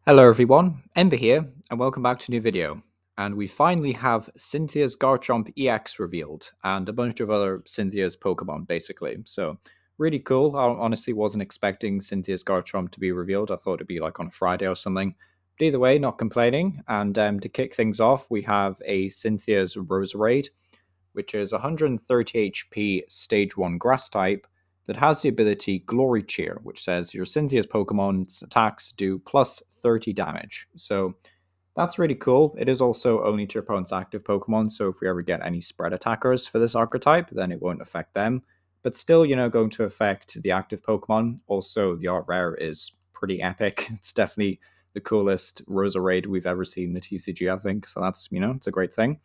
Hello everyone, Ember here, and welcome back to a new video. And we finally have Cynthia's Garchomp EX revealed, and a bunch of other Cynthia's Pokemon, basically. So, really cool. I honestly wasn't expecting Cynthia's Garchomp to be revealed. I thought it'd be like on a Friday or something. But either way, not complaining. And to kick things off, we have a Cynthia's Roserade, which is 130 HP Stage 1 Grass type, that has the ability Glory Cheer, which says your Cynthia's Pokemon's attacks do plus 30 damage. So that's really cool. It is also only to your opponent's active Pokemon, so if we ever get any spread attackers for this archetype, then it won't affect them. But still, going to affect the active Pokemon. Also, the art rare is pretty epic. It's definitely the coolest Roserade we've ever seen in the TCG, I think. So that's, it's a great thing.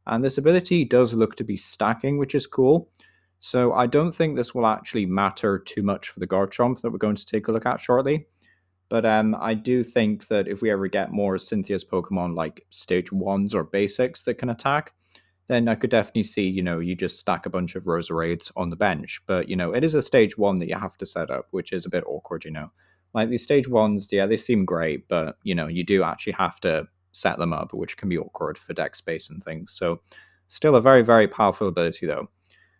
And this ability does look to be stacking, which is cool. So I don't think this will actually matter too much for the Garchomp that we're going to take a look at shortly. But I do think that if we ever get more Cynthia's Pokemon like stage 1s or basics that can attack, then I could definitely see, you just stack a bunch of Roserades on the bench. But, it is a stage 1 that you have to set up, which is a bit awkward. Like these stage 1s, yeah, they seem great, but, you do actually have to set them up, which can be awkward for deck space and things. So still a very, very powerful ability, though.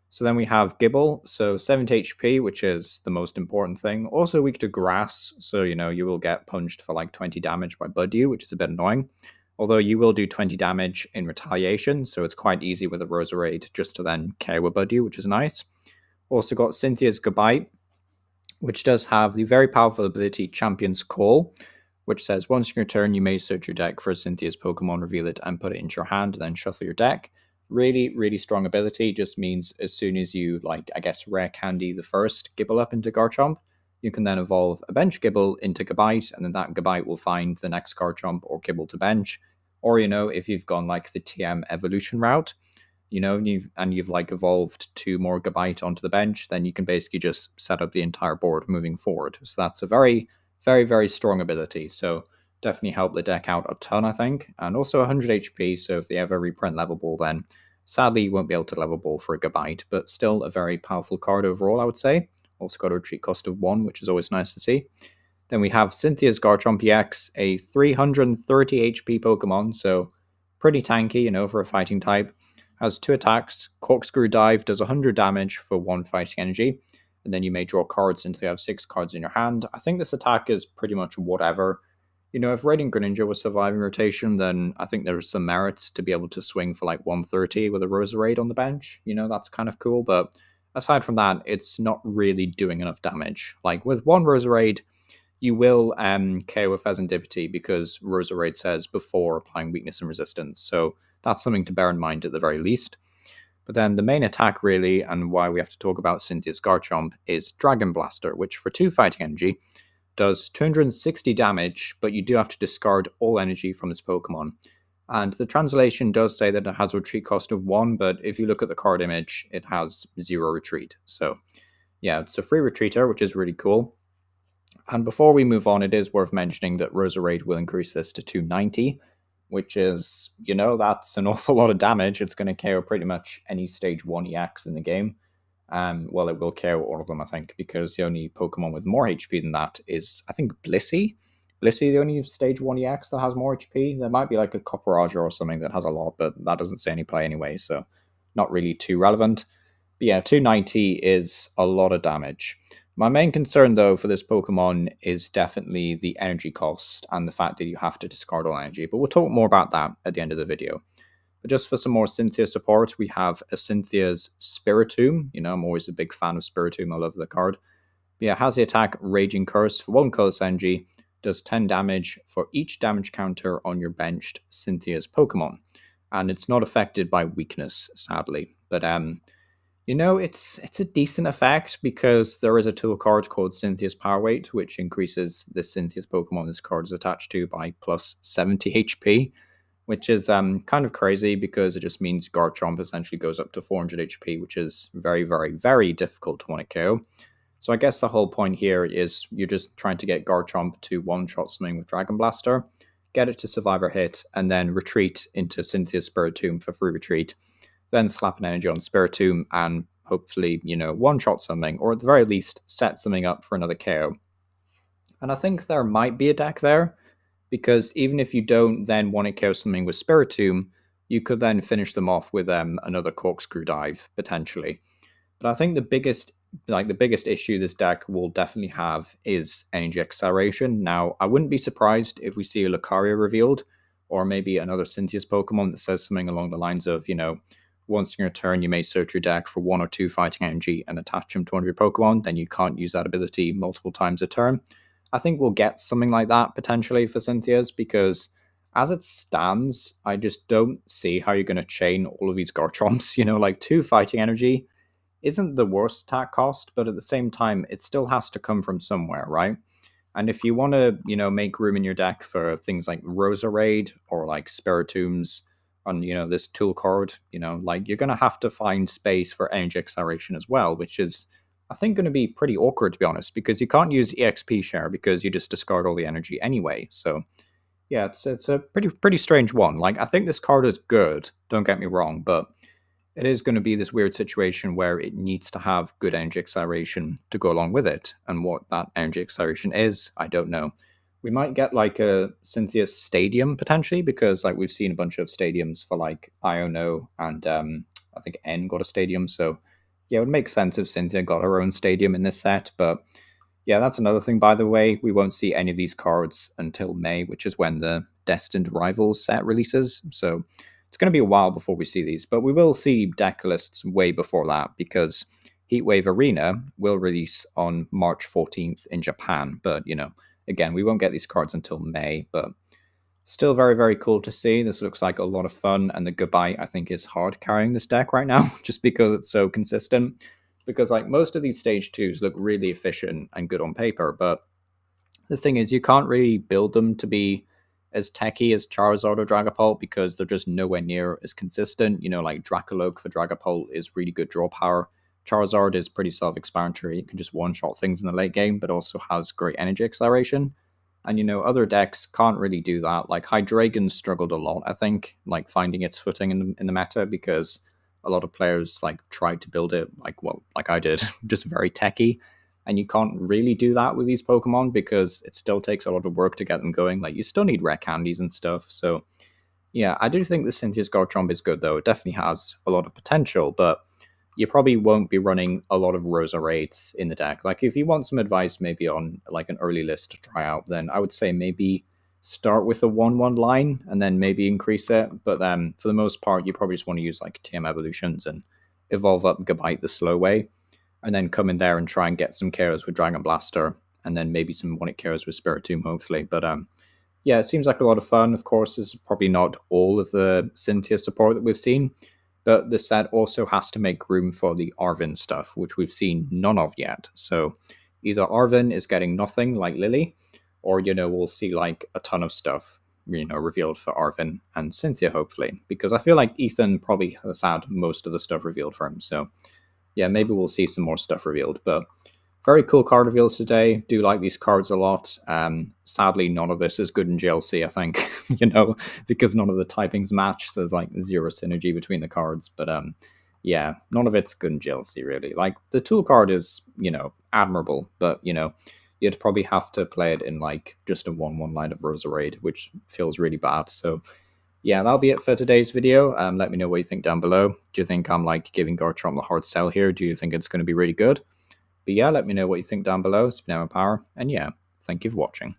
So then we have Gibble, so 70 HP, which is the most important thing. Also weak to grass, so you will get punched for like 20 damage by Budew, which is a bit annoying. Although you will do 20 damage in retaliation, so it's quite easy with a Roserade just to then KO a Budew, which is nice. Also got Cynthia's Gabite, which does have the very powerful ability Champion's Call, which says once in your turn you may search your deck for Cynthia's Pokemon, reveal it, and put it into your hand, then shuffle your deck. Really, really strong ability. Just means as soon as you, rare candy the first Gibble up into Garchomp, you can then evolve a bench Gibble into Gabite, and then that Gabite will find the next Garchomp or Gibble to bench. Or, if you've gone like the TM evolution route, you've like evolved two more Gabite onto the bench, then you can basically just set up the entire board moving forward. So that's a very, very, very strong ability. So definitely help the deck out a ton, I think. And also 100 HP, so if they ever reprint Level Ball, then sadly you won't be able to Level Ball for a Gabite, but still a very powerful card overall, I would say. Also got a retreat cost of 1, which is always nice to see. Then we have Cynthia's Garchomp EX, a 330 HP Pokemon, so pretty tanky, for a fighting type. Has 2 attacks. Corkscrew Dive does 100 damage for 1 fighting energy, and then you may draw cards until you have 6 cards in your hand. I think this attack is pretty much whatever. If Radiant Greninja was surviving rotation, then I think there's some merits to be able to swing for like 130 with a Roserade on the bench. That's kind of cool, but aside from that, it's not really doing enough damage. Like with one Roserade, you will KO a Pheasantipity because Roserade says before applying weakness and resistance. So that's something to bear in mind at the very least. But then the main attack, really, and why we have to talk about Cynthia's Garchomp, is Dragon Blaster, which for 2 fighting energy does 260 damage, but you do have to discard all energy from this Pokemon. And the translation does say that it has a retreat cost of 1, but if you look at the card image, it has 0 retreat. So yeah, it's a free retreater, which is really cool. And before we move on, it is worth mentioning that Roserade will increase this to 290, which is, that's an awful lot of damage. It's going to KO pretty much any stage 1 EX in the game. Well, it will KO all of them, I think, because the only Pokemon with more HP than that is, I think, Blissey. Blissey, the only stage 1 EX that has more HP. There might be like a Copperaja or something that has a lot, but that doesn't say any play anyway, so not really too relevant. But yeah, 290 is a lot of damage. My main concern, though, for this Pokemon is definitely the energy cost and the fact that you have to discard all energy, but we'll talk more about that at the end of the video. But just for some more Cynthia support, we have a Cynthia's Spiritomb. I'm always a big fan of Spiritomb. I love the card. But yeah, it has the attack Raging Curse for 1 colorless energy, does 10 damage for each damage counter on your benched Cynthia's Pokemon. And it's not affected by weakness, sadly. But it's a decent effect because there is a tool card called Cynthia's Power Weight, which increases the Cynthia's Pokemon this card is attached to by plus 70 HP, which is kind of crazy because it just means Garchomp essentially goes up to 400 HP, which is very, very, very difficult to want to KO. So I guess the whole point here is you're just trying to get Garchomp to one-shot something with Dragon Blaster, get it to survive a hit, and then retreat into Cynthia's Spiritomb for free retreat, then slap an energy on Spiritomb and hopefully, one-shot something, or at the very least, set something up for another KO. And I think there might be a deck there, because even if you don't then want to kill something with Spiritomb, you could then finish them off with another Corkscrew dive potentially. But I think the biggest issue this deck will definitely have is energy acceleration. Now, I wouldn't be surprised if we see a Lucario revealed, or maybe another Cynthias Pokemon that says something along the lines of, once in your turn, you may search your deck for 1 or 2 fighting energy and attach them to one of your Pokemon, then you can't use that ability multiple times a turn. I think we'll get something like that potentially for Cynthias, because as it stands, I just don't see how you're going to chain all of these Garchomps. Like 2 fighting energy isn't the worst attack cost, but at the same time, it still has to come from somewhere, right? And if you want to, make room in your deck for things like Roserade or like Spiritombs on, this tool card, like you're going to have to find space for energy acceleration as well, which is, I think, going to be pretty awkward, to be honest, because you can't use EXP share because you just discard all the energy anyway. So yeah, it's a pretty strange one. Like, I think this card is good, don't get me wrong, but it is going to be this weird situation where it needs to have good energy acceleration to go along with it. And what that energy acceleration is, I don't know. We might get like a Cynthia's Stadium potentially, because like we've seen a bunch of stadiums for like Iono and I think N got a stadium. So yeah, it would make sense if Cynthia got her own stadium in this set. But yeah, that's another thing, by the way. We won't see any of these cards until May, which is when the Destined Rivals set releases. So it's going to be a while before we see these, but we will see deck lists way before that, because Heatwave Arena will release on March 14th in Japan. But, again, we won't get these cards until May, but still very, very cool to see. This looks like a lot of fun, and the Goodbye, I think, is hard carrying this deck right now, just because it's so consistent. Because, like, most of these Stage 2s look really efficient and good on paper, but the thing is, you can't really build them to be as techy as Charizard or Dragapult, because they're just nowhere near as consistent. Like Dracoloak for Dragapult is really good draw power. Charizard is pretty self-explanatory. It can just one-shot things in the late game, but also has great energy acceleration. And, other decks can't really do that. Like Hydreigon struggled a lot, I think, like finding its footing in the meta, because a lot of players like tried to build it like I did, just very techy. And you can't really do that with these Pokemon, because it still takes a lot of work to get them going. Like, you still need rare candies and stuff. So yeah, I do think the Cynthia's Garchomp is good, though. It definitely has a lot of potential, but you probably won't be running a lot of Roserades in the deck. Like, if you want some advice maybe on like an early list to try out, then I would say maybe start with a 1-1 line and then maybe increase it. But for the most part, you probably just want to use like TM Evolutions and evolve up Gabite the slow way, and then come in there and try and get some KOs with Dragon Blaster, and then maybe some one-hit KOs with Spiritomb, hopefully. But yeah, it seems like a lot of fun. Of course, this is probably not all of the Cynthia support that we've seen, but the set also has to make room for the Arven stuff, which we've seen none of yet. So either Arven is getting nothing like Lily, or, we'll see like a ton of stuff, revealed for Arven and Cynthia, hopefully, because I feel like Ethan probably has had most of the stuff revealed for him. So yeah, maybe we'll see some more stuff revealed. But very cool card reveals today. Do like these cards a lot. Sadly, none of this is good in GLC, I think, because none of the typings match. There's like zero synergy between the cards. But yeah, none of it's good in GLC, really. Like, the tool card is, admirable, but, you'd probably have to play it in like just a 1-1 line of Roserade, which feels really bad. So yeah, that'll be it for today's video. Let me know what you think down below. Do you think I'm like giving Garchomp the hard sell here? Do you think it's going to be really good? But yeah, let me know what you think down below. It's been Power, and yeah, thank you for watching.